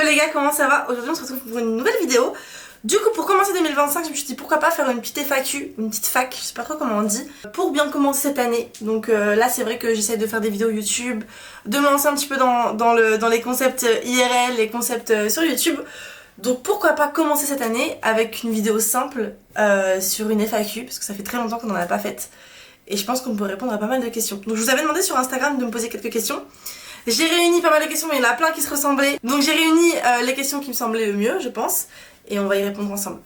Hello les gars, comment ça va? Aujourd'hui on se retrouve pour une nouvelle vidéo. Du coup pour commencer 2025 je me suis dit pourquoi pas faire une petite FAQ, une petite fac, je sais pas trop comment on dit, pour bien commencer cette année. Donc là c'est vrai que j'essaie de faire des vidéos YouTube, de me lancer un petit peu dans les concepts IRL, les concepts sur YouTube. Donc pourquoi pas commencer cette année avec une vidéo simple sur une FAQ, parce que ça fait très longtemps qu'on n'en a pas faite. Et je pense qu'on peut répondre à pas mal de questions. Donc je vous avais demandé sur Instagram de me poser quelques questions. J'ai réuni pas mal de questions, mais il y en a plein qui se ressemblaient. Donc j'ai réuni les questions qui me semblaient le mieux, je pense. Et on va y répondre ensemble.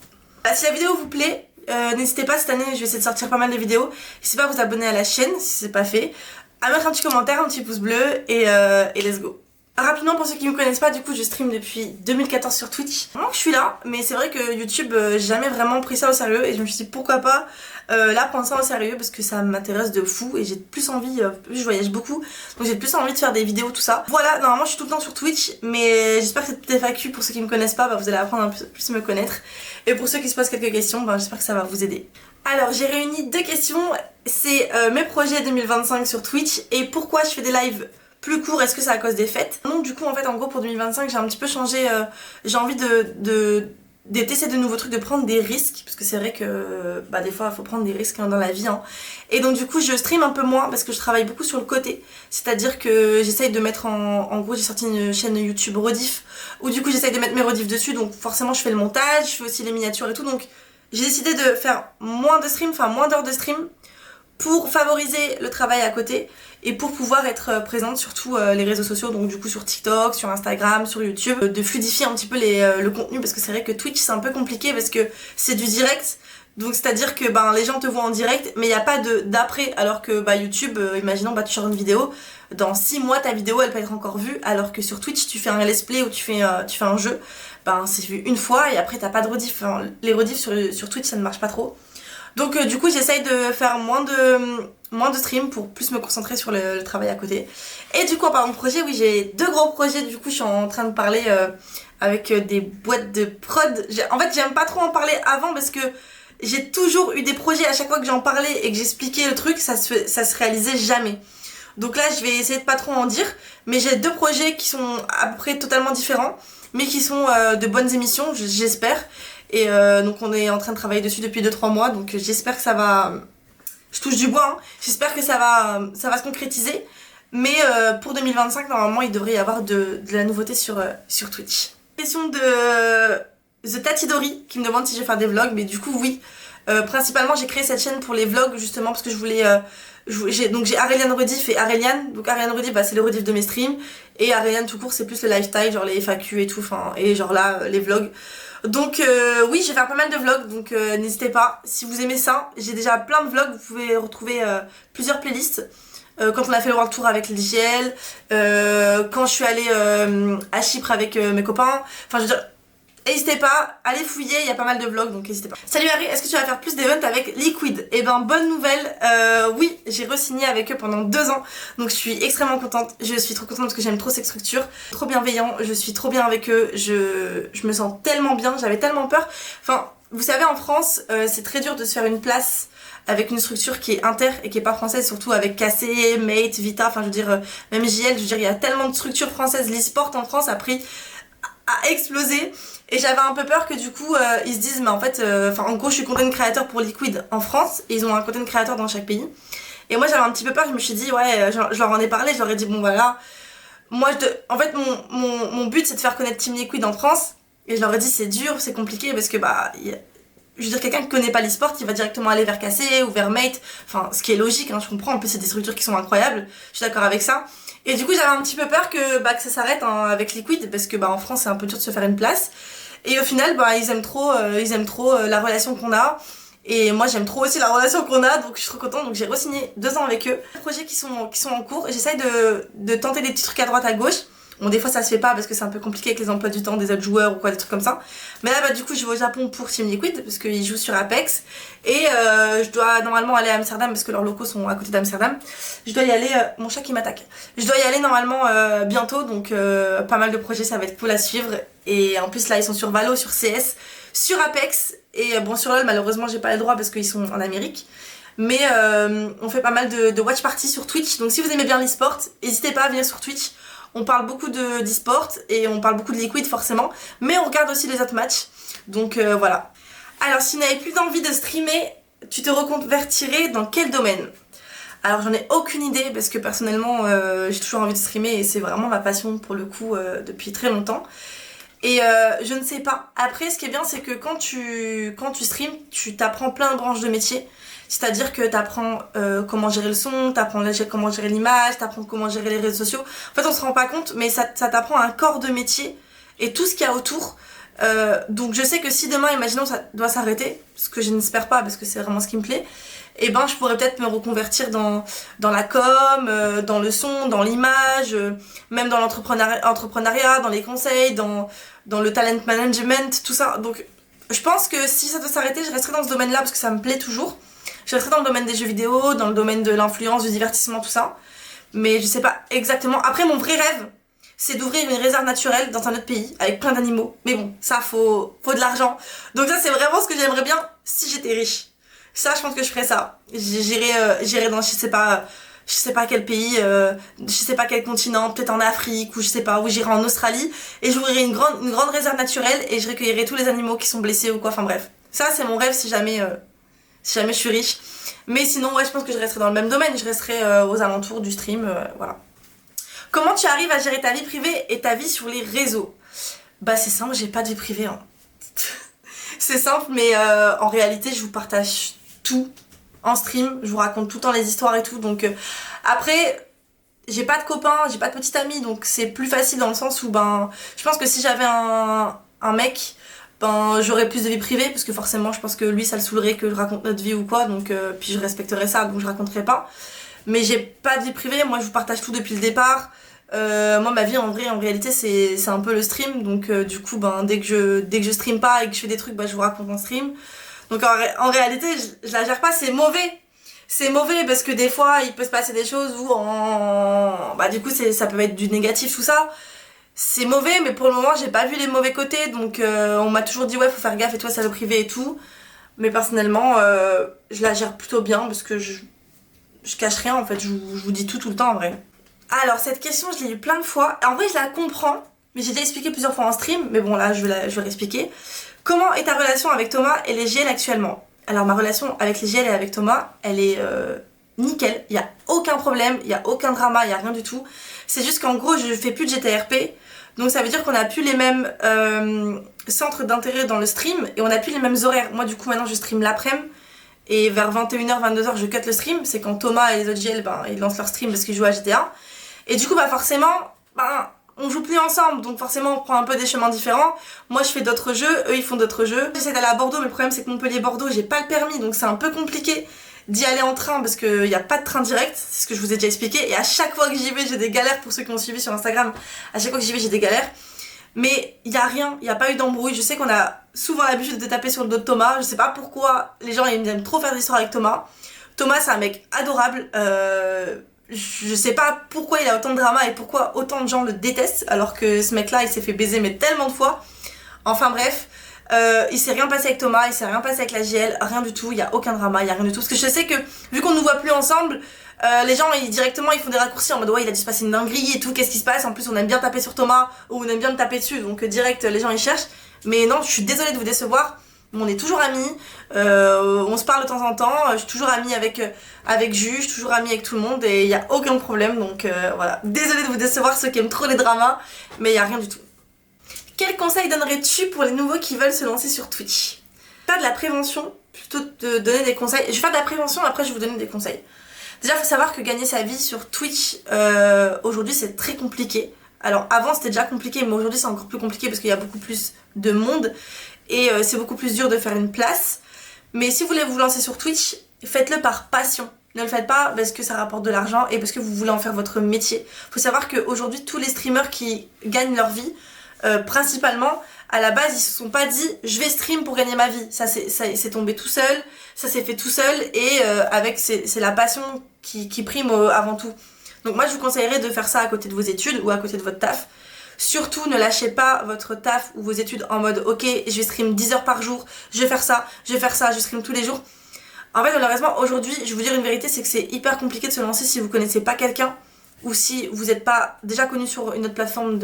Si la vidéo vous plaît, n'hésitez pas, cette année je vais essayer de sortir pas mal de vidéos. N'hésitez pas à vous abonner à la chaîne si c'est pas fait. À mettre un petit commentaire, un petit pouce bleu et let's go. Rapidement pour ceux qui me connaissent pas, du coup je stream depuis 2014 sur Twitch. Vraiment que je suis là, mais c'est vrai que YouTube j'ai jamais vraiment pris ça au sérieux et je me suis dit pourquoi pas là prendre ça au sérieux parce que ça m'intéresse de fou et j'ai plus envie, je voyage beaucoup donc j'ai plus envie de faire des vidéos tout ça. Voilà, normalement je suis tout le temps sur Twitch mais j'espère que cette petite FAQ pour ceux qui me connaissent pas, vous allez apprendre un peu plus à me connaître et pour ceux qui se posent quelques questions, j'espère que ça va vous aider. Alors j'ai réuni deux questions, c'est mes projets 2025 sur Twitch et pourquoi je fais des lives plus court, est-ce que c'est à cause des fêtes? Non, du coup en fait en gros pour 2025 j'ai un petit peu changé, j'ai envie de tester de nouveaux trucs, de prendre des risques parce que c'est vrai que des fois il faut prendre des risques dans la vie Et donc du coup je stream un peu moins parce que je travaille beaucoup sur le côté, c'est à dire que j'essaye de mettre en gros j'ai sorti une chaîne YouTube rediff où du coup j'essaye de mettre mes rediffs dessus, donc forcément je fais le montage, je fais aussi les miniatures et tout, donc j'ai décidé de faire moins de stream, enfin moins d'heures de stream pour favoriser le travail à côté et pour pouvoir être présente sur tous les réseaux sociaux, donc du coup sur TikTok, sur Instagram, sur YouTube, de fluidifier un petit peu le contenu parce que c'est vrai que Twitch c'est un peu compliqué parce que c'est du direct, donc c'est à dire que les gens te voient en direct mais il n'y a pas d'après, alors que YouTube, imaginons tu sors une vidéo, dans 6 mois ta vidéo elle peut être encore vue, alors que sur Twitch tu fais un let's play ou tu fais un jeu, c'est vu une fois et après t'as pas de rediff, les rediffs sur Twitch ça ne marche pas trop. Donc du coup j'essaye de faire moins de stream pour plus me concentrer sur le travail à côté. Et du coup en parlant de projet, oui j'ai deux gros projets, du coup je suis en train de parler avec des boîtes de prod. En fait j'aime pas trop en parler avant parce que j'ai toujours eu des projets, à chaque fois que j'en parlais et que j'expliquais le truc, ça se réalisait jamais. Donc là je vais essayer de pas trop en dire, mais j'ai deux projets qui sont à peu près totalement différents, mais qui sont de bonnes émissions, j'espère. Et donc on est en train de travailler dessus depuis 2-3 mois, donc j'espère que ça va, je touche du bois, j'espère que ça va se concrétiser, mais pour 2025 normalement il devrait y avoir de la nouveauté sur Twitch. Question de The Tatidori qui me demande si je vais faire des vlogs, mais du coup oui, principalement j'ai créé cette chaîne pour les vlogs justement parce que je voulais, donc j'ai Arelian Rediff et Arelian, donc Arelian Rediff c'est le rediff de mes streams, et Arelian tout court c'est plus le lifestyle, genre les FAQ et tout, et genre là les vlogs. Donc oui je vais faire pas mal de vlogs, donc n'hésitez pas, si vous aimez ça, j'ai déjà plein de vlogs, vous pouvez retrouver plusieurs playlists. Quand on a fait le World Tour avec l'IGL, quand je suis allée à Chypre avec mes copains, enfin je veux dire, n'hésitez pas, allez fouiller, il y a pas mal de vlogs donc n'hésitez pas. Salut Harry, est-ce que tu vas faire plus d'events avec Liquid? Eh ben bonne nouvelle, oui j'ai re-signé avec eux pendant 2 ans, donc je suis extrêmement contente, je suis trop contente parce que j'aime trop cette structure, trop bienveillant, je suis trop bien avec eux, je me sens tellement bien, j'avais tellement peur, vous savez en France c'est très dur de se faire une place avec une structure qui est inter et qui est pas française, surtout avec KC, Mate, Vita, je veux dire même JL, je veux dire il y a tellement de structures françaises, l'e-sport en France a explosé. Et j'avais un peu peur que du coup ils se disent mais en fait, en gros je suis content creator pour Liquid en France et ils ont un content creator dans chaque pays. Et moi j'avais un petit peu peur, je me suis dit ouais, je leur en ai parlé, je leur ai dit bon voilà, moi en fait mon but c'est de faire connaître Team Liquid en France. Et je leur ai dit c'est dur, c'est compliqué parce que je veux dire quelqu'un qui connaît pas l'e-sport il va directement aller vers KC ou vers Mate, ce qui est logique je comprends, en plus c'est des structures qui sont incroyables, je suis d'accord avec ça. Et du coup j'avais un petit peu peur que ça s'arrête avec Liquid parce que en France c'est un peu dur de se faire une place. Et au final ils aiment trop la relation qu'on a. Et moi j'aime trop aussi la relation qu'on a, donc je suis trop contente, donc j'ai re-signé 2 ans avec eux. Des projets qui sont en cours, j'essaye de tenter des petits trucs à droite à gauche. Bon des fois ça se fait pas parce que c'est un peu compliqué avec les emplois du temps des autres joueurs ou quoi, des trucs comme ça. Mais là du coup je vais au Japon pour Team Liquid parce qu'ils jouent sur Apex. Et je dois normalement aller à Amsterdam parce que leurs locaux sont à côté d'Amsterdam. Je dois y aller, mon chat qui m'attaque. Je dois y aller normalement bientôt, donc pas mal de projets, ça va être cool à suivre. Et en plus là ils sont sur Valo, sur CS, sur Apex. Et bon sur LoL malheureusement j'ai pas les droits parce qu'ils sont en Amérique. Mais on fait pas mal de watch party sur Twitch, donc si vous aimez bien l'e-sport, n'hésitez pas à venir sur Twitch. on parle beaucoup d'e-sport et on parle beaucoup de Liquid forcément, mais on regarde aussi les autres matchs, donc voilà. Alors si tu n'avais plus d'envie de streamer, tu te reconvertirais dans quel domaine? Alors j'en ai aucune idée parce que personnellement j'ai toujours envie de streamer et c'est vraiment ma passion pour le coup depuis très longtemps. Et je ne sais pas. Après ce qui est bien c'est que quand tu streams, tu t'apprends plein de branches de métier. C'est-à-dire que t'apprends comment gérer le son, t'apprends comment gérer l'image, t'apprends comment gérer les réseaux sociaux. En fait on se rend pas compte mais ça t'apprend un corps de métier et tout ce qu'il y a autour. Donc je sais que si demain, imaginons ça doit s'arrêter, ce que je n'espère pas parce que c'est vraiment ce qui me plaît, et ben je pourrais peut-être me reconvertir dans la com, dans le son, dans l'image, même dans l'entrepreneuriat, dans les conseils, dans le talent management, tout ça. Donc je pense que si ça doit s'arrêter, je resterai dans ce domaine-là parce que ça me plaît toujours. Je resterai dans le domaine des jeux vidéo, dans le domaine de l'influence, du divertissement, tout ça. Mais je sais pas exactement. Après mon vrai rêve, c'est d'ouvrir une réserve naturelle dans un autre pays avec plein d'animaux. Mais bon, ça faut de l'argent. Donc ça c'est vraiment ce que j'aimerais bien si j'étais riche. Ça je pense que je ferais ça. J'irais dans je sais pas quel pays, je sais pas quel continent, peut-être en Afrique ou je sais pas où, j'irais en Australie et j'ouvrirais une grande réserve naturelle et je recueillerais tous les animaux qui sont blessés ou quoi, enfin bref. Ça c'est mon rêve si jamais je suis riche. Mais sinon ouais, je pense que je resterai dans le même domaine, je resterai aux alentours du stream, voilà. Comment tu arrives à gérer ta vie privée et ta vie sur les réseaux? Bah c'est simple, j'ai pas de vie privée hein. C'est simple mais en réalité je vous partage tout en stream, je vous raconte tout le temps les histoires et tout, donc après j'ai pas de copains, j'ai pas de petite amie, donc c'est plus facile dans le sens où ben je pense que si j'avais un mec, ben j'aurais plus de vie privée parce que forcément je pense que lui ça le saoulerait que je raconte notre vie ou quoi, donc puis je respecterais ça donc je raconterais pas. Mais j'ai pas de vie privée, moi je vous partage tout depuis le départ. Moi ma vie en réalité c'est un peu le stream, donc du coup ben dès que je stream pas et que je fais des trucs, ben je vous raconte en stream. Donc en réalité je la gère pas, c'est mauvais. C'est mauvais parce que des fois il peut se passer des choses où bah du coup ça peut être du négatif tout ça. C'est mauvais mais pour le moment j'ai pas vu les mauvais côtés, donc on m'a toujours dit ouais faut faire gaffe et toi c'est le privé et tout. Mais personnellement je la gère plutôt bien parce que je cache rien en fait, je vous dis tout le temps en vrai. Alors cette question je l'ai eu plein de fois, en vrai je la comprends, mais j'ai déjà expliqué plusieurs fois en stream, mais bon là je vais réexpliquer. Comment est ta relation avec Thomas et les GL actuellement? Alors ma relation avec les GL et avec Thomas, elle est nickel, il n'y a aucun problème, il n'y a aucun drama, il n'y a rien du tout. C'est juste qu'en gros je fais plus de GTRP, donc ça veut dire qu'on n'a plus les mêmes centres d'intérêt dans le stream et on n'a plus les mêmes horaires. Moi du coup maintenant je stream l'après-midi. Et vers 21h, 22h, je cut le stream. C'est quand Thomas et les autres GL, ben, ils lancent leur stream parce qu'ils jouent à GTA. Et du coup, bah forcément, ben, on joue plus ensemble. Donc forcément, on prend un peu des chemins différents. Moi, je fais d'autres jeux. Eux, ils font d'autres jeux. J'essaie d'aller à Bordeaux, mais le problème, c'est que Montpellier-Bordeaux, j'ai pas le permis. Donc c'est un peu compliqué d'y aller en train parce qu'il n'y a pas de train direct. C'est ce que je vous ai déjà expliqué. Et à chaque fois que j'y vais, j'ai des galères. Pour ceux qui m'ont suivi sur Instagram, à chaque fois que j'y vais, j'ai des galères. Mais il y a rien, il n'y a pas eu d'embrouille. Je sais qu'on a souvent l'habitude de taper sur le dos de Thomas. Je sais pas pourquoi les gens ils aiment trop faire des histoires avec Thomas. Thomas c'est un mec adorable. Je sais pas pourquoi il a autant de drama et pourquoi autant de gens le détestent. Alors que ce mec là il s'est fait baiser mais tellement de fois. Enfin bref, il s'est rien passé avec Thomas, il s'est rien passé avec la GL, rien du tout, il y a aucun drama, il y a rien du tout. Parce que je sais que vu qu'on nous voit plus ensemble, les gens directement ils font des raccourcis en mode ouais il a dû se passer une dinguerie et tout, qu'est-ce qui se passe, en plus on aime bien taper sur Thomas ou on aime bien me taper dessus, donc direct les gens ils cherchent. Mais non, je suis désolée de vous décevoir, on est toujours amis, on se parle de temps en temps, je suis toujours amie avec Jules, je suis toujours amie avec tout le monde et il y a aucun problème, donc voilà, désolée de vous décevoir ceux qui aiment trop les dramas, mais il y a rien du tout. Quel conseil donnerais-tu pour les nouveaux qui veulent se lancer sur Twitch? Faire de la prévention plutôt que de donner des conseils. Je vais faire de la prévention, après je vais vous donner des conseils. Déjà il faut savoir que gagner sa vie sur Twitch aujourd'hui c'est très compliqué. Alors avant c'était déjà compliqué mais aujourd'hui c'est encore plus compliqué parce qu'il y a beaucoup plus de monde et c'est beaucoup plus dur de faire une place. Mais si vous voulez vous lancer sur Twitch, faites-le par passion. Ne le faites pas parce que ça rapporte de l'argent et parce que vous voulez en faire votre métier. Il faut savoir qu'aujourd'hui tous les streamers qui gagnent leur vie, principalement à la base ils se sont pas dit je vais stream pour gagner ma vie, ça c'est tombé tout seul, ça s'est fait tout seul et avec c'est la passion qui prime avant tout. Donc moi je vous conseillerais de faire ça à côté de vos études ou à côté de votre taf. Surtout ne lâchez pas votre taf ou vos études en mode ok je vais stream 10 heures par jour, je vais faire ça, je stream tous les jours. En fait malheureusement aujourd'hui je vais vous dire une vérité, c'est que c'est hyper compliqué de se lancer si vous connaissez pas quelqu'un ou si vous n'êtes pas déjà connu sur une autre plateforme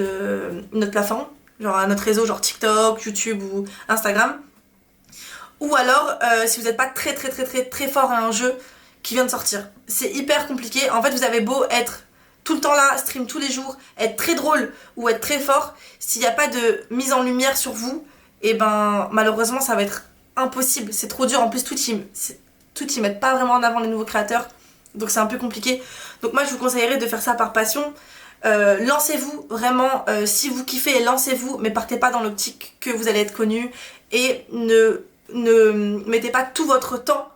genre un autre réseau, genre TikTok, YouTube ou Instagram. Ou alors, si vous n'êtes pas très fort à un jeu qui vient de sortir. C'est hyper compliqué. En fait, vous avez beau être tout le temps là, stream tous les jours, être très drôle ou être très fort, s'il n'y a pas de mise en lumière sur vous, et ben malheureusement ça va être impossible. C'est trop dur. En plus, Twitch, ils mettent pas vraiment en avant les nouveaux créateurs. Donc c'est un peu compliqué. Donc moi, je vous conseillerais de faire ça par passion. Lancez-vous vraiment, si vous kiffez, lancez-vous, mais partez pas dans l'optique que vous allez être connu et ne mettez pas tout votre temps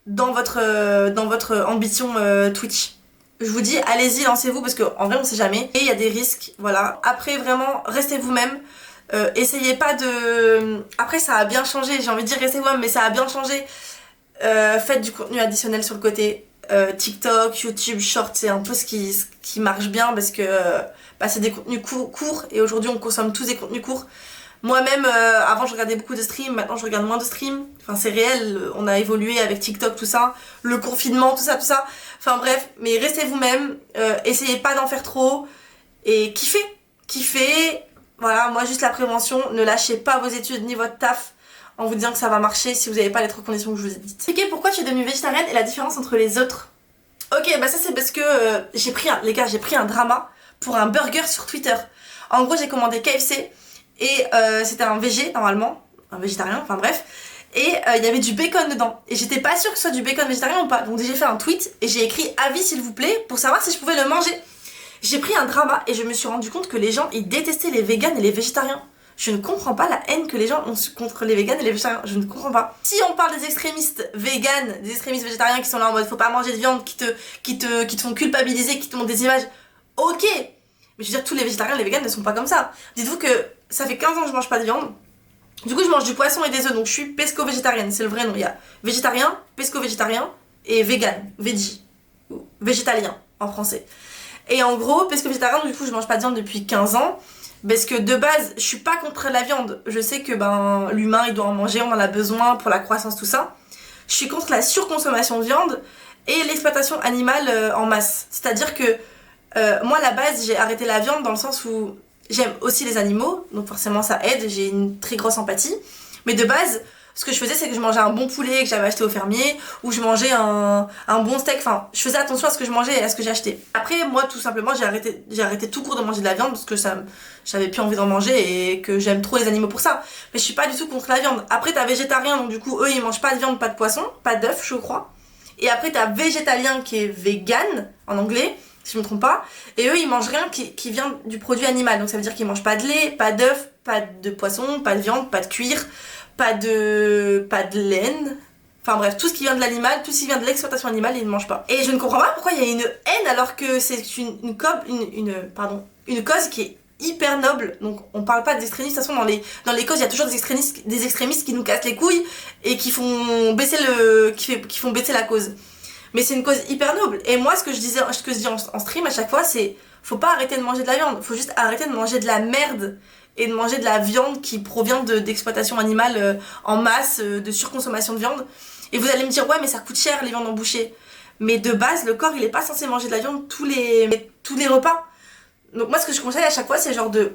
dans votre ambition Twitch. Je vous dis, allez-y, lancez-vous parce qu'en vrai on sait jamais et il y a des risques, voilà. Après vraiment, restez vous-même, essayez pas de... Après ça a bien changé, j'ai envie de dire restez vous-même, mais ça a bien changé. Faites du contenu additionnel sur le côté. TikTok, YouTube, Short, c'est un peu ce qui marche bien parce que c'est des contenus courts et aujourd'hui on consomme tous des contenus courts. Moi-même, avant je regardais beaucoup de streams, maintenant je regarde moins de streams. Enfin c'est réel, on a évolué avec TikTok, tout ça, le confinement, tout ça. Enfin bref, mais restez vous-même, essayez pas d'en faire trop et kiffez. Voilà, moi juste la prévention, ne lâchez pas vos études ni votre taf en vous disant que ça va marcher si vous n'avez pas les 3 conditions que je vous ai dites. Ok, pourquoi tu es devenue végétarienne et la différence entre les autres? Ok, bah ça c'est parce que j'ai pris un drama pour un burger sur Twitter. En gros, j'ai commandé KFC et c'était un végé normalement, un végétarien, enfin bref. Et il y avait du bacon dedans. Et j'étais pas sûre que ce soit du bacon végétarien ou pas. Donc j'ai fait un tweet et j'ai écrit avis s'il vous plaît pour savoir si je pouvais le manger. J'ai pris un drama et je me suis rendu compte que les gens ils détestaient les véganes et les végétariens. Je ne comprends pas la haine que les gens ont contre les véganes et les végétariens. Je ne comprends pas. Si on parle des extrémistes véganes, des extrémistes végétariens qui sont là en mode faut pas manger de viande, qui te font culpabiliser, qui te montrent des images, ok. Mais je veux dire, tous les végétariens et les véganes ne sont pas comme ça. Dites-vous que ça fait 15 ans que je mange pas de viande. Du coup, je mange du poisson et des œufs, donc je suis pesco-végétarienne, c'est le vrai nom. Il y a végétarien, pesco-végétarien et vegan, veggie, ou végétalien en français. Et en gros, pesco-végétarien, du coup, je mange pas de viande depuis 15 ans. Parce que de base, je suis pas contre la viande. Je sais que l'humain il doit en manger, on en a besoin pour la croissance, tout ça. Je suis contre la surconsommation de viande et l'exploitation animale en masse. C'est-à-dire que moi à la base j'ai arrêté la viande dans le sens où j'aime aussi les animaux, donc forcément ça aide, j'ai une très grosse empathie. Mais de base, ce que je faisais c'est que je mangeais un bon poulet que j'avais acheté au fermier, ou je mangeais un bon steak, enfin je faisais attention à ce que je mangeais et à ce que j'achetais. Après moi tout simplement j'ai arrêté tout court de manger de la viande parce que j'avais plus envie d'en manger et que j'aime trop les animaux pour ça. Mais je suis pas du tout contre la viande. Après t'as végétarien, donc du coup eux ils mangent pas de viande, pas de poisson, pas d'œufs je crois. Et après t'as végétalien qui est vegan en anglais, si je me trompe pas, et eux ils mangent rien qui vient du produit animal, donc ça veut dire qu'ils mangent pas de lait, pas d'œufs, pas de poisson, pas de viande, pas de cuir, pas de laine, enfin bref, tout ce qui vient de l'animal, tout ce qui vient de l'exploitation animale, ils ne mangent pas. Et je ne comprends pas pourquoi il y a une haine alors que c'est une cause qui est hyper noble. Donc on parle pas d'extrémistes, de toute façon dans les causes il y a toujours des extrémistes qui nous cassent les couilles et qui font baisser la cause. Mais c'est une cause hyper noble. Et moi ce que je dis en stream à chaque fois c'est faut pas arrêter de manger de la viande, faut juste arrêter de manger de la merde et de manger de la viande qui provient d'exploitation animale en masse, de surconsommation de viande. Et vous allez me dire ouais mais ça coûte cher les viandes en boucher. Mais de base le corps il est pas censé manger de la viande tous les repas. Donc moi ce que je conseille à chaque fois c'est genre de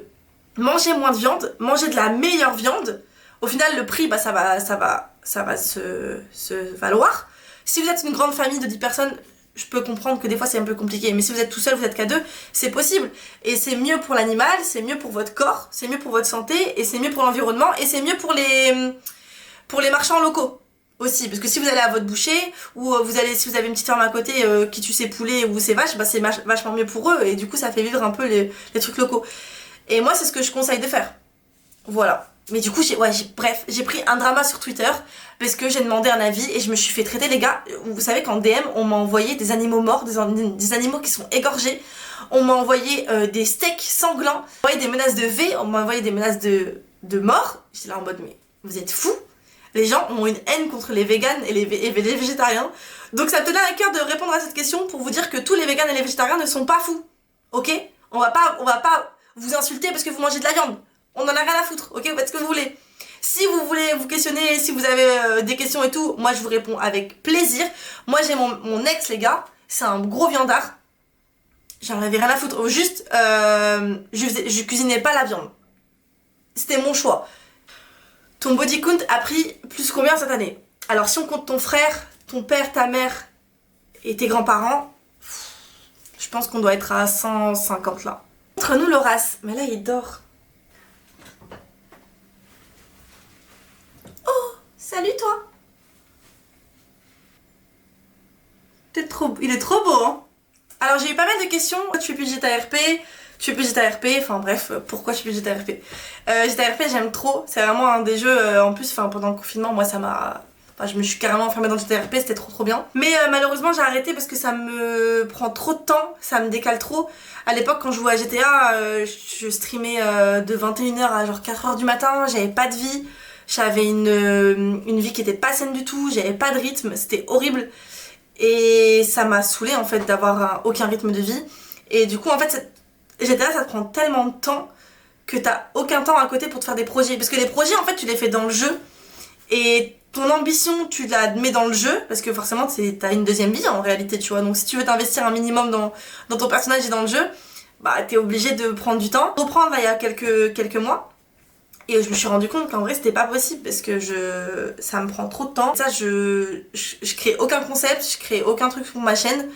manger moins de viande, manger de la meilleure viande. Au final le prix ça va se valoir. Si vous êtes une grande famille de 10 personnes, je peux comprendre que des fois c'est un peu compliqué, mais si vous êtes tout seul, vous êtes qu'à 2, c'est possible. Et c'est mieux pour l'animal, c'est mieux pour votre corps, c'est mieux pour votre santé, et c'est mieux pour l'environnement, et c'est mieux pour les marchands locaux aussi. Parce que si vous allez à votre boucher, ou si vous avez une petite ferme à côté qui tue ses poulets ou ses vaches, c'est vachement mieux pour eux, et du coup ça fait vivre un peu les trucs locaux. Et moi c'est ce que je conseille de faire. Voilà. Mais du coup, j'ai pris un drama sur Twitter parce que j'ai demandé un avis et je me suis fait traiter, les gars. Vous savez qu'en DM, on m'a envoyé des animaux morts, des animaux qui sont égorgés. On m'a envoyé des steaks sanglants. On m'a envoyé des menaces de V, on m'a envoyé des menaces de mort. J'étais là en mode, mais vous êtes fous? Les gens ont une haine contre les véganes et les végétariens. Donc ça me tenait à cœur de répondre à cette question pour vous dire que tous les véganes et les végétariens ne sont pas fous. Ok? On va pas vous insulter parce que vous mangez de la viande. On en a rien à foutre, ok? Vous faites ce que vous voulez. Si vous voulez vous questionner, si vous avez des questions et tout, moi je vous réponds avec plaisir. Moi j'ai mon ex, les gars, c'est un gros viandard. j'en avais rien à foutre. Juste, je cuisinais pas la viande. C'était mon choix. Ton body count a pris plus combien cette année? Alors si on compte ton frère, ton père, ta mère et tes grands-parents, je pense qu'on doit être à 150 là. Entre nous l'Horace, mais là il dort. Oh, salut toi. Il est trop beau hein. Alors j'ai eu pas mal de questions. Tu fais plus de GTRP, tu fais plus de GTRP, enfin bref, pourquoi je fais plus de GTRP? GTRP j'aime trop, c'est vraiment un des jeux, en plus pendant le confinement, moi ça m'a... Enfin, je me suis carrément enfermée dans le GTRP, c'était trop bien. Mais malheureusement j'ai arrêté parce que ça me prend trop de temps, ça me décale trop. À l'époque quand je jouais à GTA, je streamais de 21h à genre 4h du matin, j'avais pas de vie. J'avais une vie qui était pas saine du tout, j'avais pas de rythme, c'était horrible. Et ça m'a saoulée en fait d'avoir aucun rythme de vie. Et du coup en fait GTA ça te prend tellement de temps que t'as aucun temps à côté pour te faire des projets. Parce que les projets en fait tu les fais dans le jeu. Et ton ambition tu la mets dans le jeu. Parce que forcément t'as une deuxième vie en réalité tu vois. Donc si tu veux t'investir un minimum dans ton personnage et dans le jeu, bah t'es obligé de prendre du temps. Reprendre il y a quelques mois. Et je me suis rendu compte qu'en vrai c'était pas possible parce que ça me prend trop de temps. Ça je crée aucun concept, je crée aucun truc pour ma chaîne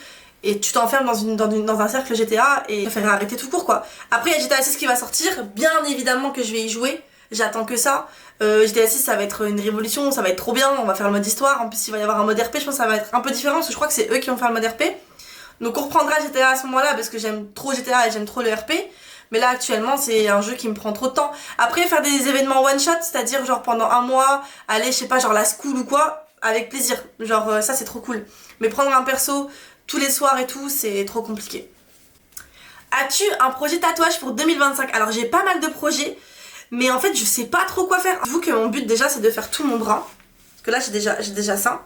et tu t'enfermes dans un cercle GTA et je préfère arrêter tout court quoi. Après il y a GTA 6 qui va sortir, bien évidemment que je vais y jouer, j'attends que ça. GTA 6 ça va être une révolution, ça va être trop bien, on va faire le mode histoire, en plus il va y avoir un mode RP, je pense que ça va être un peu différent parce que je crois que c'est eux qui vont faire le mode RP. Donc on reprendra GTA à ce moment là parce que j'aime trop GTA et j'aime trop le RP. Mais là actuellement c'est un jeu qui me prend trop de temps. Après faire des événements one shot, c'est-à-dire genre pendant un mois, aller je sais pas genre la school ou quoi, avec plaisir. Genre ça c'est trop cool. Mais prendre un perso tous les soirs et tout, c'est trop compliqué. As-tu un projet tatouage pour 2025? Alors j'ai pas mal de projets, mais en fait je sais pas trop quoi faire. J'avoue que mon but déjà c'est de faire tout mon bras. Parce que là j'ai déjà ça.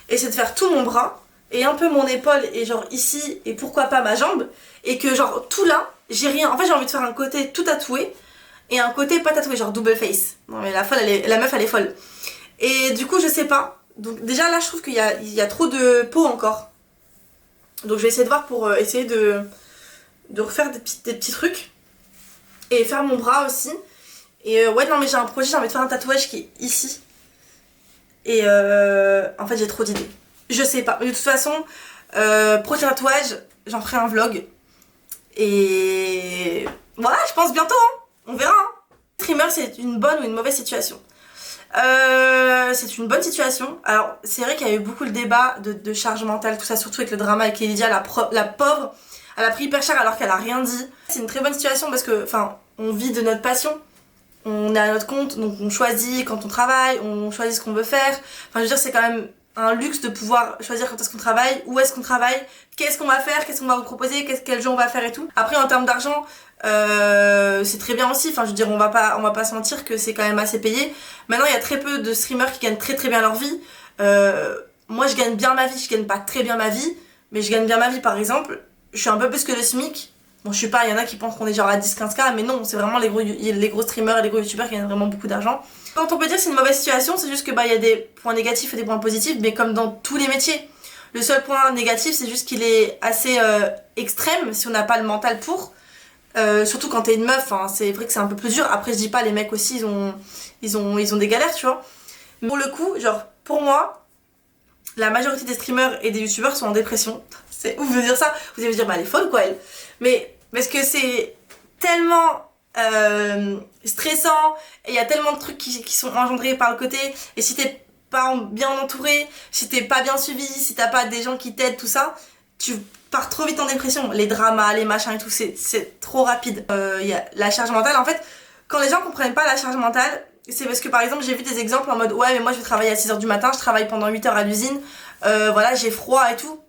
Et c'est de faire tout mon bras. Et un peu mon épaule et genre ici et pourquoi pas ma jambe. Et que genre tout là, j'ai rien. En fait j'ai envie de faire un côté tout tatoué et un côté pas tatoué, genre double face. Non mais la meuf elle est folle. Et du coup je sais pas. Donc déjà là je trouve qu'il y a trop de peau encore. Donc je vais essayer de voir pour essayer de refaire des petits trucs. Et faire mon bras aussi. Et ouais non mais j'ai un projet, j'ai envie de faire un tatouage qui est ici. Et en fait j'ai trop d'idées. Je sais pas, mais de toute façon, prochain tatouage, j'en ferai un vlog. Et voilà, je pense bientôt, hein. On verra. Hein. Streamer, c'est une bonne ou une mauvaise situation? C'est une bonne situation. Alors, c'est vrai qu'il y a eu beaucoup le débat de charge mentale, tout ça, surtout avec le drama avec Lydia, la pauvre. Elle a pris hyper cher alors qu'elle a rien dit. C'est une très bonne situation parce que, enfin, on vit de notre passion. On est à notre compte, donc on choisit quand on travaille, on choisit ce qu'on veut faire. Enfin, je veux dire, c'est quand même un luxe de pouvoir choisir quand est-ce qu'on travaille, où est-ce qu'on travaille, qu'est-ce qu'on va faire, qu'est-ce qu'on va vous proposer, quel jeu on va faire et tout. Après en termes d'argent, c'est très bien aussi, enfin je veux dire on va pas se mentir que c'est quand même assez payé. Maintenant il y a très peu de streamers qui gagnent très bien leur vie. Moi je gagne bien ma vie, je gagne pas très bien ma vie, mais je gagne bien ma vie par exemple. Je suis un peu plus que le SMIC. Bon je sais pas, il y en a qui pensent qu'on est genre à 10-15K, mais non, c'est vraiment les gros streamers et les gros youtubeurs qui gagnent vraiment beaucoup d'argent. Quand on peut dire que c'est une mauvaise situation, c'est juste que bah il y a des points négatifs et des points positifs, mais comme dans tous les métiers. Le seul point négatif, c'est juste qu'il est assez extrême si on n'a pas le mental pour. Surtout quand t'es une meuf, hein, c'est vrai que c'est un peu plus dur. Après je dis pas, les mecs aussi ils ont des galères, tu vois. Mais pour le coup, genre pour moi, la majorité des streamers et des youtubeurs sont en dépression. C'est ouf de dire ça. Vous allez me dire bah elle est folle quoi elle. Mais parce que c'est tellement stressant et il y a tellement de trucs qui sont engendrés par le côté, et si t'es pas bien entouré, si t'es pas bien suivi, si t'as pas des gens qui t'aident, tout ça, tu pars trop vite en dépression. Les dramas, les machins et tout, c'est trop rapide. Il y a la charge mentale, en fait quand les gens comprennent pas la charge mentale, c'est parce que par exemple j'ai vu des exemples en mode ouais mais moi je vais travailler à 6h du matin, je travaille pendant 8 heures à l'usine, voilà j'ai froid et tout.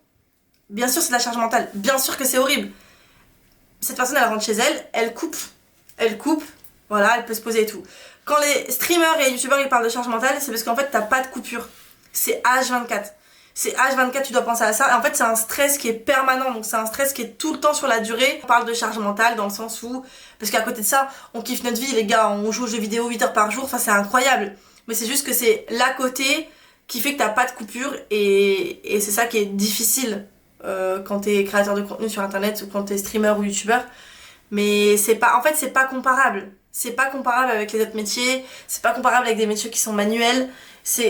Bien sûr c'est de la charge mentale, bien sûr que c'est horrible. Cette personne elle rentre chez elle, elle coupe, voilà, elle peut se poser et tout. Quand les streamers et youtubeurs ils parlent de charge mentale, c'est parce qu'en fait t'as pas de coupure. C'est H24. C'est H24, tu dois penser à ça. Et en fait c'est un stress qui est permanent, donc c'est un stress qui est tout le temps sur la durée. On parle de charge mentale dans le sens où, parce qu'à côté de ça, on kiffe notre vie les gars, on joue aux jeux vidéo 8 heures par jour, enfin c'est incroyable. Mais c'est juste que c'est l'à côté qui fait que t'as pas de coupure et c'est ça qui est difficile quand t'es créateur de contenu sur internet ou quand t'es streamer ou youtubeur. Mais c'est pas, en fait, c'est pas comparable. C'est pas comparable avec les autres métiers, c'est pas comparable avec des métiers qui sont manuels.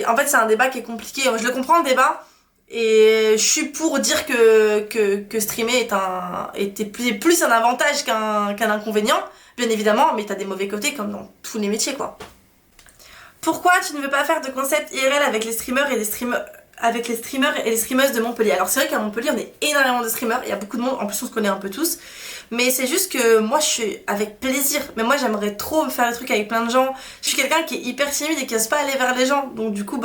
En fait, c'est un débat qui est compliqué. Je le comprends, le débat, et je suis pour dire que streamer était plus un avantage qu'un inconvénient, bien évidemment, mais t'as des mauvais côtés comme dans tous les métiers, quoi. Pourquoi tu ne veux pas faire de concept IRL avec les streamers et les streameuses de Montpellier? Alors c'est vrai qu'à Montpellier on est énormément de streamers, il y a beaucoup de monde, en plus on se connaît un peu tous, mais c'est juste que moi je suis avec plaisir, mais moi j'aimerais trop me faire des trucs avec plein de gens. Je suis quelqu'un qui est hyper timide et qui ose pas aller vers les gens, donc du coup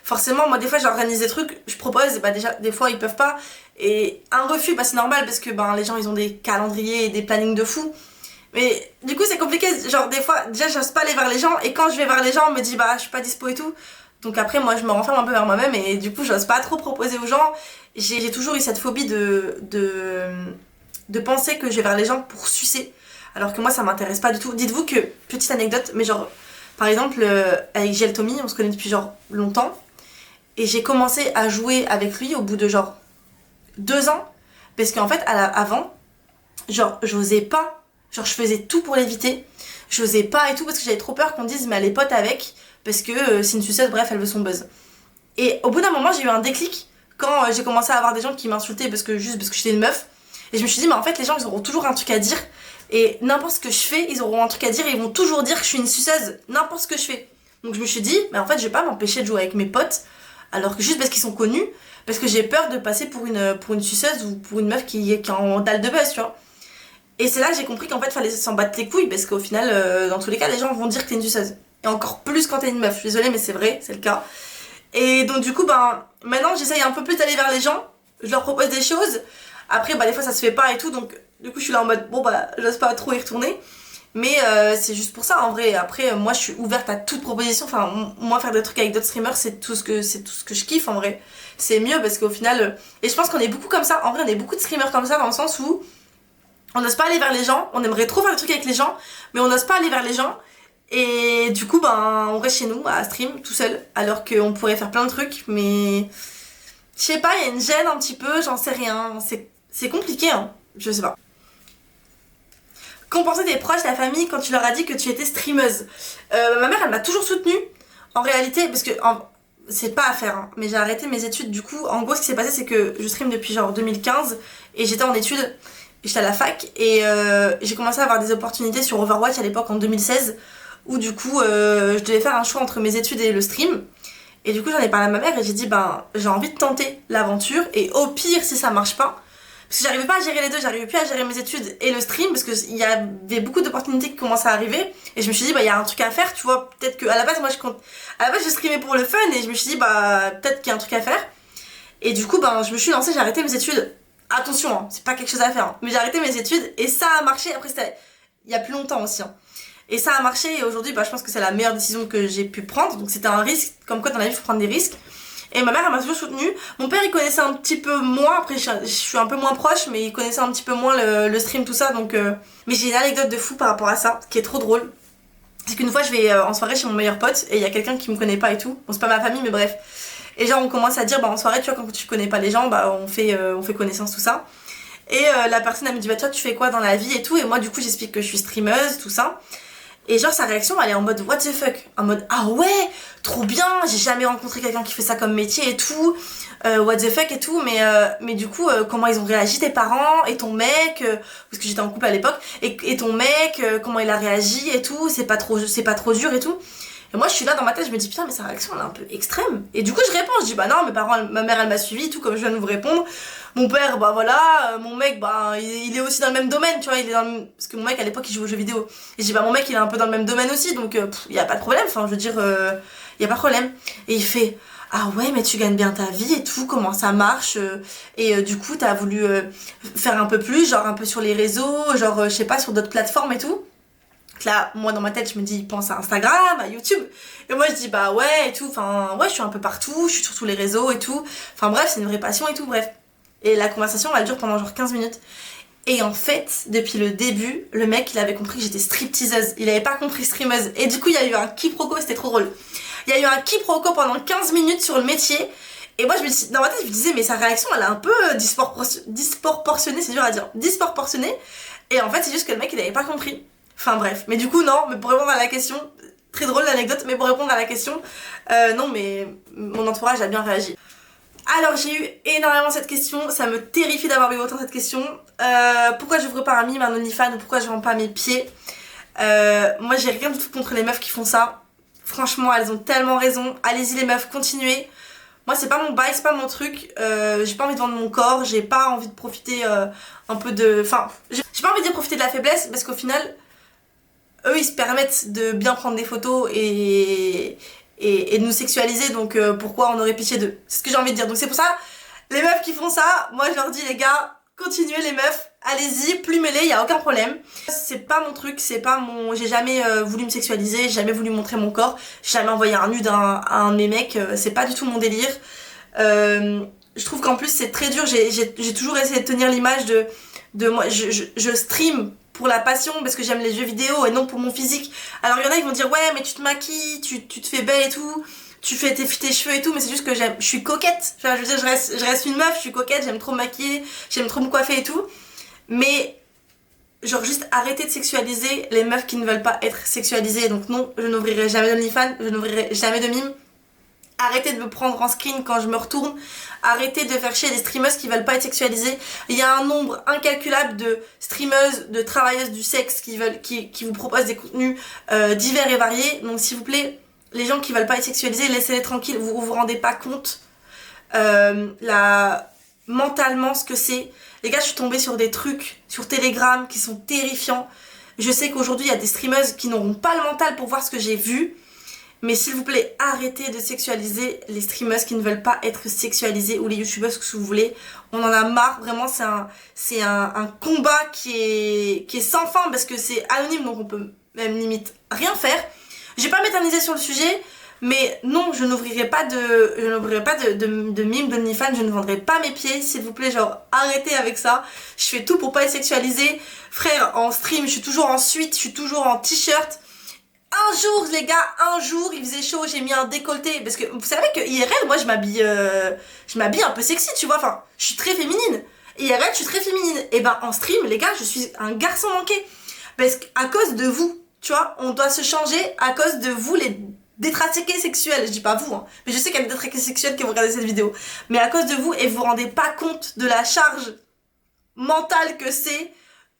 forcément moi des fois j'organise des trucs, je propose, et déjà des fois ils peuvent pas, et un refus c'est normal parce que les gens ils ont des calendriers et des plannings de fou. Mais du coup c'est compliqué, genre des fois déjà j'ose pas aller vers les gens, et quand je vais vers les gens on me dit je suis pas dispo et tout. Donc après moi je me renferme un peu vers moi-même, et du coup j'ose pas trop proposer aux gens. J'ai toujours eu cette phobie de penser que je vais vers les gens pour sucer, alors que moi ça m'intéresse pas du tout. Dites-vous que, petite anecdote, mais genre par exemple avec Giel Tommy, on se connaît depuis longtemps, et j'ai commencé à jouer avec lui au bout de 2 ans, parce qu'en fait avant j'osais pas. Je faisais tout pour l'éviter. J'osais pas et tout parce que j'avais trop peur qu'on dise mais elle est pote avec, parce que c'est une suceuse, bref, elle veut son buzz. Et au bout d'un moment, j'ai eu un déclic quand j'ai commencé à avoir des gens qui m'insultaient parce que j'étais une meuf. Et je me suis dit mais en fait les gens ils auront toujours un truc à dire, et n'importe ce que je fais, ils auront un truc à dire et ils vont toujours dire que je suis une suceuse, n'importe ce que je fais. Donc je me suis dit mais en fait je vais pas m'empêcher de jouer avec mes potes alors que juste parce qu'ils sont connus, parce que j'ai peur de passer pour une suceuse ou pour une meuf qui est en dalle de buzz, tu vois. Et c'est là que j'ai compris qu'en fait fallait s'en battre les couilles, parce qu'au final dans tous les cas les gens vont dire que t'es une suceuse, et encore plus quand t'es une meuf. Je suis désolée mais c'est vrai, c'est le cas. Et donc du coup maintenant j'essaye un peu plus d'aller vers les gens, je leur propose des choses. Après des fois ça se fait pas et tout, donc du coup je suis là en mode j'ose pas trop y retourner. Mais c'est juste pour ça en vrai. Après moi je suis ouverte à toute proposition, enfin moi faire des trucs avec d'autres streamers c'est tout ce que je kiffe en vrai. C'est mieux parce qu'au final et je pense qu'on est beaucoup comme ça, en vrai on est beaucoup de streamers comme ça, dans le sens où on n'ose pas aller vers les gens, on aimerait trop faire des trucs avec les gens, mais on n'ose pas aller vers les gens. Et du coup, on reste chez nous à stream tout seul, alors qu'on pourrait faire plein de trucs, mais je sais pas, il y a une gêne un petit peu, j'en sais rien. C'est compliqué, hein, je sais pas. Qu'ont pensé tes proches, la famille, quand tu leur as dit que tu étais streameuse? Ma mère, elle m'a toujours soutenue, en réalité, parce que c'est pas à faire, hein, mais j'ai arrêté mes études. Du coup, en gros, ce qui s'est passé, c'est que je stream depuis 2015, et j'étais en études. J'étais à la fac, et j'ai commencé à avoir des opportunités sur Overwatch à l'époque en 2016, où du coup je devais faire un choix entre mes études et le stream. Et du coup j'en ai parlé à ma mère et j'ai dit j'ai envie de tenter l'aventure, et au pire si ça marche pas, parce que j'arrivais pas à gérer les deux, j'arrivais plus à gérer mes études et le stream, parce qu'il y avait beaucoup d'opportunités qui commençaient à arriver, et je me suis dit il y a un truc à faire, tu vois. Peut-être que à la base je streamais pour le fun, et je me suis dit peut-être qu'il y a un truc à faire. Et du coup je me suis lancée, j'ai arrêté mes études. Attention, hein, c'est pas quelque chose à faire, hein, mais j'ai arrêté mes études et ça a marché. Après il y a plus longtemps aussi, hein. Et ça a marché, et aujourd'hui je pense que c'est la meilleure décision que j'ai pu prendre. Donc c'était un risque, comme quoi dans la vie il faut prendre des risques. Et ma mère elle m'a toujours soutenue. Mon père il connaissait un petit peu moins, après je suis un peu moins proche, mais il connaissait un petit peu moins le stream, tout ça, donc mais j'ai une anecdote de fou par rapport à ça qui est trop drôle. C'est qu'une fois je vais en soirée chez mon meilleur pote, et il y a quelqu'un qui me connaît pas et tout. Bon c'est pas ma famille mais bref. Et on commence à dire en soirée, tu vois, quand tu connais pas les gens, on fait connaissance, tout ça. Et la personne elle me dit toi tu fais quoi dans la vie et tout, et moi du coup j'explique que je suis streameuse, tout ça. Et sa réaction elle est en mode what the fuck, en mode ah ouais trop bien, j'ai jamais rencontré quelqu'un qui fait ça comme métier et tout, what the fuck et tout. Mais du coup comment ils ont réagi tes parents et ton mec, parce que j'étais en couple à l'époque, et ton mec comment il a réagi et tout, c'est pas trop dur et tout. Et moi je suis là dans ma tête, je me dis putain mais sa réaction elle est un peu extrême. Et du coup je réponds, je dis non, mes parents, ma mère elle m'a suivi, tout comme je viens de vous répondre. Mon père voilà, mon mec il est aussi dans le même domaine, tu vois, il est parce que mon mec à l'époque il joue aux jeux vidéo. Et je dis mon mec il est un peu dans le même domaine aussi, donc y a pas de problème, enfin je veux dire y a pas de problème. Et il fait ah ouais mais tu gagnes bien ta vie et tout, comment ça marche, et du coup t'as voulu faire un peu plus, genre un peu sur les réseaux, genre je sais pas, sur d'autres plateformes et tout. Là, moi dans ma tête, je me dis, pense à Instagram, à YouTube. Et moi je dis, ouais et tout, enfin, ouais, je suis un peu partout, je suis sur tous les réseaux et tout. Enfin bref, c'est une vraie passion et tout, bref. Et la conversation, elle dure pendant 15 minutes. Et en fait, depuis le début, le mec, il avait compris que j'étais stripteaseuse. Il avait pas compris streameuse. Et du coup, il y a eu un quiproquo, c'était trop drôle. Il y a eu un quiproquo pendant 15 minutes sur le métier. Et moi dans ma tête je me disais mais sa réaction elle est un peu disproportionnée, c'est dur à dire, disproportionnée. Et en fait c'est juste que le mec il avait pas compris. Enfin bref, mais du coup non, mais pour répondre à la question, très drôle l'anecdote, mais pour répondre à la question, non mais mon entourage a bien réagi. Alors j'ai eu énormément cette question, ça me terrifie d'avoir eu autant cette question. Pourquoi j'ouvre pas un mime, un OnlyFans, ou pourquoi je vends pas mes pieds? Moi j'ai rien du tout contre les meufs qui font ça. Franchement elles ont tellement raison, allez-y les meufs, continuez. Moi c'est pas mon bail, c'est pas mon truc, j'ai pas envie de vendre mon corps, j'ai pas envie de profiter un peu de... Enfin, j'ai pas envie de profiter de la faiblesse parce qu'au final, eux ils se permettent de bien prendre des photos et de nous sexualiser, donc pourquoi on aurait pitié d'eux? C'est ce que j'ai envie de dire. Donc c'est pour ça, les meufs qui font ça, moi je leur dis les gars, continuez les meufs, allez-y, plumez-les, y a aucun problème. C'est pas mon truc, c'est pas mon... J'ai jamais voulu me sexualiser, j'ai jamais voulu montrer mon corps, j'ai jamais envoyé un nude à un de mes mecs, c'est pas du tout mon délire. Je trouve qu'en plus c'est très dur, j'ai toujours essayé de tenir l'image de moi, je stream pour la passion parce que j'aime les jeux vidéo et non pour mon physique. Alors il y en a qui vont dire ouais mais tu te maquilles, tu te fais belle et tout, tu fais tes cheveux et tout, mais c'est juste que je suis coquette. Enfin, je veux dire je reste une meuf, je suis coquette, j'aime trop me maquiller, j'aime trop me coiffer et tout. Mais genre juste arrêtez de sexualiser les meufs qui ne veulent pas être sexualisées. Donc non, je n'ouvrirai jamais d'OnlyFans, je n'ouvrirai jamais de mime. Arrêtez de me prendre en screen quand je me retourne. Arrêtez de faire chier les streameuses qui veulent pas être sexualisées. Il y a un nombre incalculable de streameuses, de travailleuses du sexe qui vous proposent des contenus divers et variés. Donc s'il vous plaît, les gens qui veulent pas être sexualisés, laissez-les tranquilles. Vous vous rendez pas compte mentalement ce que c'est. Les gars, je suis tombée sur des trucs sur Telegram qui sont terrifiants. Je sais qu'aujourd'hui il y a des streameuses qui n'auront pas le mental pour voir ce que j'ai vu. Mais s'il vous plaît, arrêtez de sexualiser les streameuses qui ne veulent pas être sexualisées ou les youtubeuses que vous voulez. On en a marre, vraiment c'est un combat qui est sans fin parce que c'est anonyme donc on peut même limite rien faire. Je vais pas m'éterniser sur le sujet, mais non, je n'ouvrirai pas de mime d'OnlyFans, je ne vendrai pas mes pieds, s'il vous plaît, genre arrêtez avec ça. Je fais tout pour pas être sexualisée. Frère, en stream, je suis toujours en suite, je suis toujours en t-shirt. Un jour les gars, un jour il faisait chaud, j'ai mis un décolleté parce que vous savez que IRL moi je m'habille un peu sexy tu vois, enfin je suis très féminine. IRL je suis très féminine, et ben en stream les gars je suis un garçon manqué parce qu'à cause de vous, tu vois, on doit se changer à cause de vous les détraqués sexuels. Je dis pas vous hein, mais je sais qu'il y a des détraqués sexuels qui vont regarder cette vidéo, mais à cause de vous et vous vous rendez pas compte de la charge mentale que c'est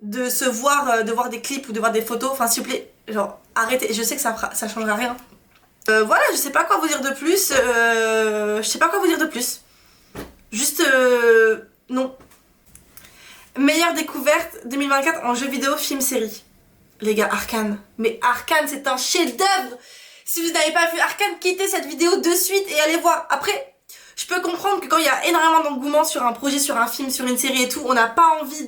de se voir, de voir des clips ou de voir des photos, enfin s'il vous plaît, genre arrêtez, je sais que ça changera rien. Voilà, je sais pas quoi vous dire de plus, juste non. Meilleure découverte 2024 en jeu vidéo, film, série. Les gars, Arcane. Mais Arcane c'est un chef-d'œuvre. Si vous n'avez pas vu Arcane, quittez cette vidéo de suite et allez voir. Après, je peux comprendre que quand il y a énormément d'engouement sur un projet, sur un film, sur une série et tout, on n'a pas envie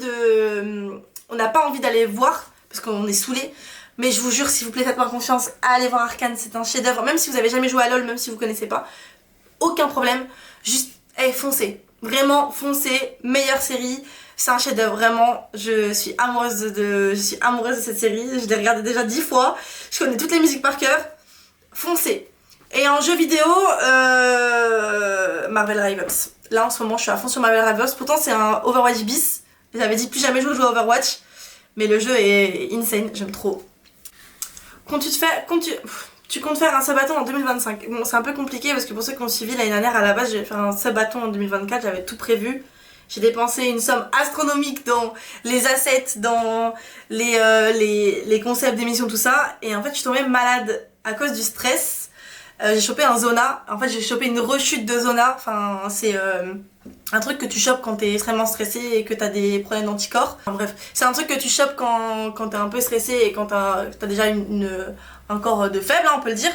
d'aller voir parce qu'on est saoulé. Mais je vous jure, s'il vous plaît, faites-moi confiance, allez voir Arcane, c'est un chef-d'œuvre. Même si vous avez jamais joué à LoL, même si vous connaissez pas, aucun problème. Juste, foncez. Vraiment, foncez. Meilleure série. C'est un chef-d'œuvre, vraiment. Je suis amoureuse de cette série. Je l'ai regardée déjà 10 fois. Je connais toutes les musiques par cœur. Foncez. Et en jeu vidéo, Marvel Rivals. Là, en ce moment, je suis à fond sur Marvel Rivals. Pourtant, c'est un Overwatch bis. J'avais dit plus jamais jouer à Overwatch. Mais le jeu est insane, j'aime trop. Tu comptes faire un sabaton en 2025. Bon, c'est un peu compliqué parce que pour ceux qui ont suivi l'année dernière, à la base, j'ai fait un sabaton en 2024, j'avais tout prévu. J'ai dépensé une somme astronomique dans les assets, dans les concepts d'émissions, tout ça. Et en fait, je suis tombée malade à cause du stress. J'ai chopé un zona. En fait, j'ai chopé une rechute de zona. Enfin, c'est un truc que tu chopes quand t'es extrêmement stressé et que t'as des problèmes d'anticorps. Enfin, bref, c'est un truc que tu chopes quand t'es un peu stressé et quand t'as déjà un corps de faible, hein, on peut le dire.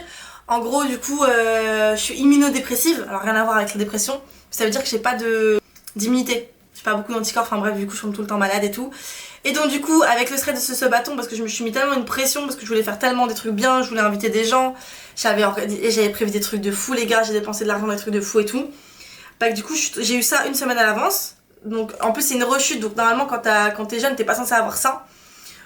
En gros, du coup, je suis immunodépressive. Alors, rien à voir avec la dépression. Ça veut dire que j'ai pas d'immunité. J'ai pas beaucoup d'anticorps. Enfin, bref, du coup, je tombe tout le temps malade et tout. Et donc, du coup, avec le stress de ce bâton, parce que je me suis mis tellement une pression, parce que je voulais faire tellement des trucs bien, je voulais inviter des gens, j'avais prévu des trucs de fou, les gars, j'ai dépensé de l'argent dans des trucs de fou et tout. Bah, du coup, j'ai eu ça une semaine à l'avance. Donc, en plus, c'est une rechute. Donc, normalement, quand t'es jeune, t'es pas censé avoir ça.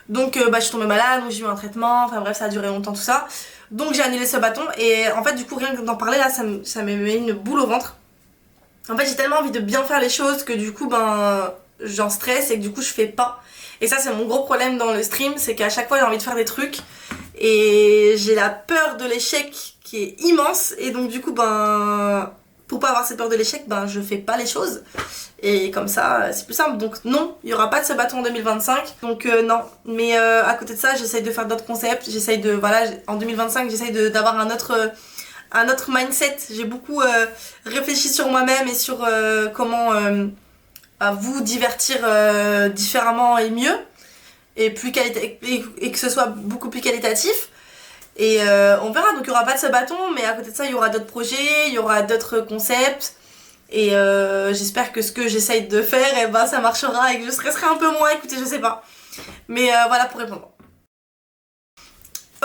Donc, je suis tombée malade, donc j'ai eu un traitement. Enfin, bref, ça a duré longtemps, tout ça. Donc, j'ai annulé ce bâton. Et en fait, du coup, rien que d'en parler, là, ça me met une boule au ventre. En fait j'ai tellement envie de bien faire les choses que du coup ben j'en stresse et que du coup je fais pas. Et ça c'est mon gros problème dans le stream, c'est qu'à chaque fois j'ai envie de faire des trucs et j'ai la peur de l'échec qui est immense et donc du coup ben pour pas avoir cette peur de l'échec ben je fais pas les choses et comme ça c'est plus simple. Donc non, il y aura pas de ce bâton en 2025 donc non, mais à côté de ça j'essaye de faire d'autres concepts, j'essaye de voilà en 2025 j'essaye d'avoir un autre mindset. J'ai beaucoup réfléchi sur moi-même et sur comment vous divertir différemment et mieux et plus et que ce soit beaucoup plus qualitatif. Et on verra, donc il n'y aura pas de ce bâton, mais à côté de ça il y aura d'autres projets, il y aura d'autres concepts et j'espère que ce que j'essaye de faire et ben ça marchera et que je stresserai un peu moins, écoutez je sais pas. Mais voilà pour répondre.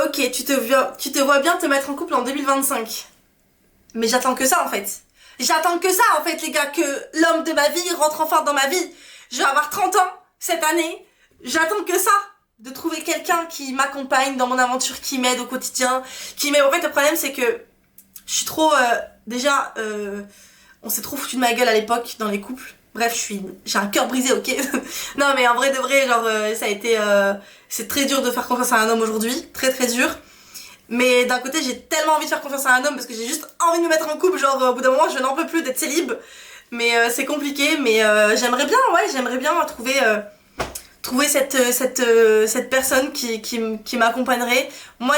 Ok, tu te vois bien te mettre en couple en 2025. Mais j'attends que ça en fait. J'attends que ça en fait les gars, que l'homme de ma vie rentre enfin dans ma vie. Je vais avoir 30 ans cette année. J'attends que ça. De trouver quelqu'un qui m'accompagne dans mon aventure, qui m'aide au quotidien, qui m'aide. En fait le problème c'est que je suis trop... déjà, on s'est trop foutu de ma gueule à l'époque dans les couples. Bref, j'ai un cœur brisé, ok. Non mais en vrai de vrai, genre ça a été... c'est très dur de faire confiance à un homme aujourd'hui. Très très dur. Mais d'un côté j'ai tellement envie de faire confiance à un homme parce que j'ai juste envie de me mettre en couple, genre au bout d'un moment je n'en peux plus d'être célib. Mais c'est compliqué, mais j'aimerais bien trouver cette personne qui m'accompagnerait. Moi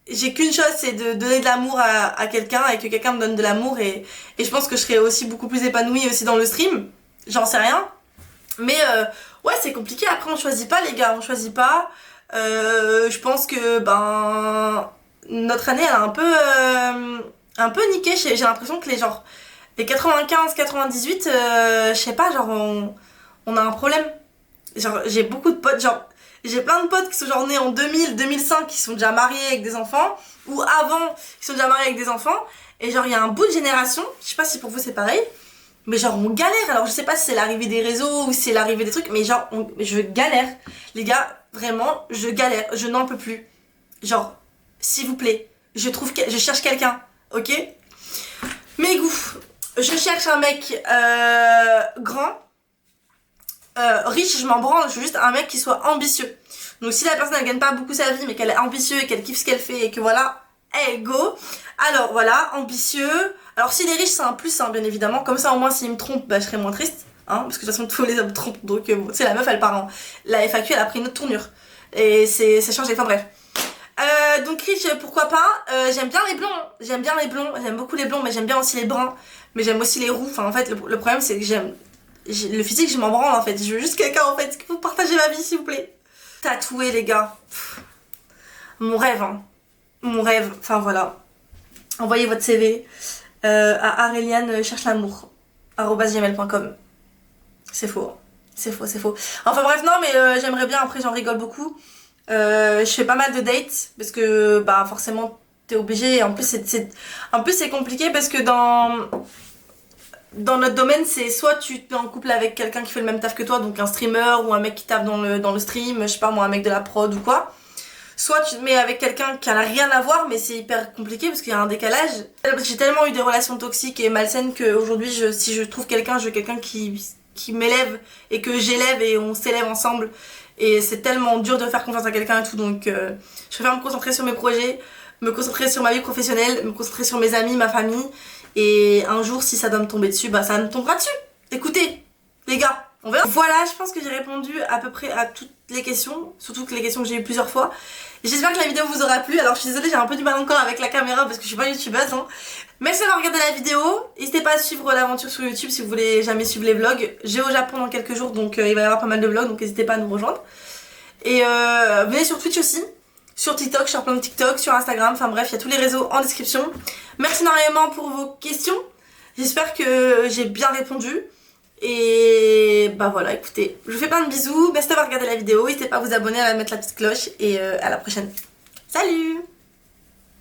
j'ai qu'une chose, c'est de donner de l'amour à quelqu'un et que quelqu'un me donne de l'amour et je pense que je serais aussi beaucoup plus épanouie aussi dans le stream. J'en sais rien. Mais ouais c'est compliqué, après on choisit pas les gars, on choisit pas. Je pense que ben notre année elle a un peu niqué. J'ai l'impression que les 95-98 je sais pas, genre on a un problème. Genre j'ai beaucoup de potes, genre j'ai plein de potes qui sont genre nés en 2000-2005 qui sont déjà mariés avec des enfants ou avant qui sont déjà mariés avec des enfants et genre il y a un bout de génération, je sais pas si pour vous c'est pareil, mais genre on galère. Alors je sais pas si c'est l'arrivée des réseaux ou si c'est l'arrivée des trucs, mais genre je galère les gars, vraiment je galère, je n'en peux plus. Genre s'il vous plaît, je cherche quelqu'un, ok. Mes goûts, je cherche un mec grand, riche, je m'en branle, je veux juste un mec qui soit ambitieux. Donc si la personne elle gagne pas beaucoup sa vie mais qu'elle est ambitieuse et qu'elle kiffe ce qu'elle fait et que voilà, hey go. Alors voilà, ambitieux. Alors s'il est riche c'est un plus hein, bien évidemment, comme ça au moins s'il me trompe bah je serai moins triste hein, parce que de toute façon tous les hommes trompent donc bon, tu sais la meuf elle part en... La FAQ elle a pris une autre tournure et c'est changé, enfin bref. Donc riche pourquoi pas, j'aime bien les blonds, j'aime beaucoup les blonds mais j'aime bien aussi les bruns, mais j'aime aussi les roux, enfin en fait le problème c'est que le physique je m'en branle en fait, je veux juste quelqu'un en fait qui peut partager ma vie s'il vous plaît. Tatoué les gars, mon rêve hein, mon rêve, enfin voilà. Envoyez votre CV à Aureliane cherche l'amour @gmail.com. C'est faux, c'est faux, c'est faux. Enfin bref non mais j'aimerais bien, après j'en rigole beaucoup. Je fais pas mal de dates parce que bah forcément t'es obligé, en plus c'est compliqué parce que dans notre domaine c'est soit tu te mets en couple avec quelqu'un qui fait le même taf que toi, donc un streamer ou un mec qui tape dans le stream, je sais pas moi, un mec de la prod ou quoi, soit tu te mets avec quelqu'un qui a rien à voir mais c'est hyper compliqué parce qu'il y a un décalage. J'ai tellement eu des relations toxiques et malsaines qu'aujourd'hui si je trouve quelqu'un, je veux quelqu'un qui m'élève et que j'élève et on s'élève ensemble. Et c'est tellement dur de faire confiance à quelqu'un et tout, donc je préfère me concentrer sur mes projets, me concentrer sur ma vie professionnelle, me concentrer sur mes amis, ma famille. Et un jour, si ça doit me tomber dessus, bah ça me tombera dessus. Écoutez, les gars, on verra. Voilà, je pense que j'ai répondu à peu près à toutes les questions, surtout que les questions que j'ai eues plusieurs fois. J'espère que la vidéo vous aura plu. Alors je suis désolée, j'ai un peu du mal encore avec la caméra parce que je suis pas youtubeuse hein. Merci d'avoir regardé la vidéo. N'hésitez pas à suivre l'aventure sur YouTube si vous voulez jamais suivre les vlogs. J'ai au Japon dans quelques jours donc il va y avoir pas mal de vlogs, donc n'hésitez pas à nous rejoindre. Et venez sur Twitch aussi, sur TikTok, je suis en plein de TikTok, sur Instagram, enfin bref, il y a tous les réseaux en description. Merci énormément pour vos questions. J'espère que j'ai bien répondu. Et bah voilà, écoutez, je vous fais plein de bisous. Merci d'avoir regardé la vidéo. N'hésitez pas à vous abonner, à mettre la petite cloche. Et à la prochaine. Salut!